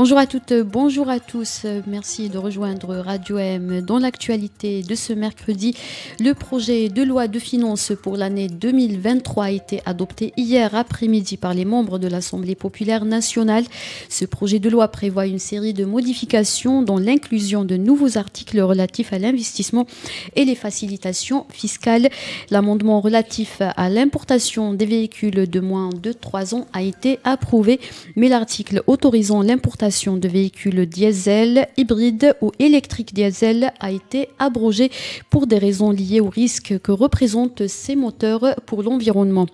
Bonjour à toutes, bonjour à tous. Merci de rejoindre Radio M. Dans l'actualité de ce mercredi, le projet de loi de finances pour l'année 2023 a été adopté hier après-midi par les membres de l'Assemblée populaire nationale. Ce projet de loi prévoit une série de modifications dont l'inclusion de nouveaux articles relatifs à l'investissement et les facilitations fiscales. L'amendement relatif à l'importation des véhicules de moins de 3 ans a été approuvé, mais l'article autorisant l'importation de véhicules diesel, hybrides ou électriques diesel a été abrogé pour des raisons liées au risque que représentent ces moteurs pour l'environnement.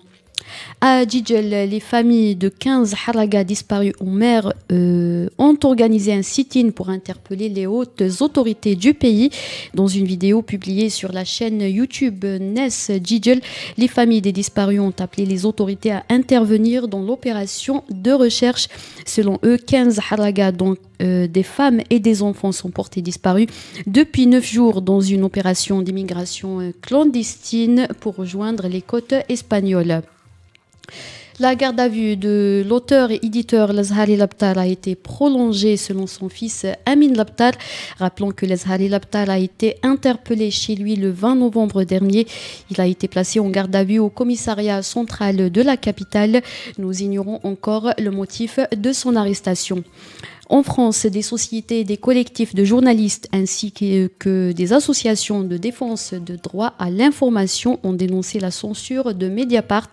À Jijel, les familles de 15 haragas disparus en mer ont organisé un sit-in pour interpeller les hautes autorités du pays. Dans une vidéo publiée sur la chaîne YouTube NES Jijel, les familles des disparus ont appelé les autorités à intervenir dans l'opération de recherche. Selon eux, 15 haragas, dont des femmes et des enfants, sont portés disparus depuis 9 jours dans une opération d'immigration clandestine pour rejoindre les côtes espagnoles. La garde à vue de l'auteur et éditeur L'Azhari Labtar a été prolongée selon son fils Amin Labtar. Rappelons que L'Azhari Labtar a été interpellé chez lui le 20 novembre dernier. Il a été placé en garde à vue au commissariat central de la capitale. Nous ignorons encore le motif de son arrestation. En France, des sociétés et des collectifs de journalistes ainsi que des associations de défense de droit à l'information ont dénoncé la censure de Mediapart.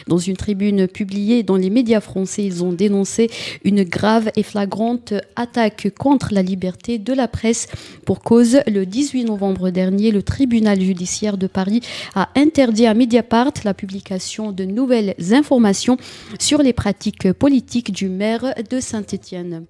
Dans une tribune publiée dans les médias français, ils ont dénoncé une grave et flagrante attaque contre la liberté de la presse. Pour cause, le 18 novembre dernier, le tribunal judiciaire de Paris a interdit à Mediapart la publication de nouvelles informations sur les pratiques politiques du maire de Saint-Étienne.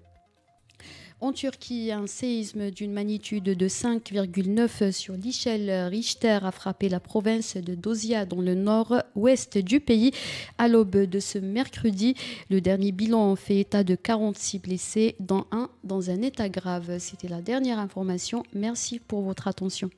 En Turquie, un séisme d'une magnitude de 5,9 sur l'échelle Richter a frappé la province de Dosya dans le nord-ouest du pays à l'aube de ce mercredi. Le dernier bilan fait état de 46 blessés, dont un dans un état grave. C'était la dernière information. Merci pour votre attention.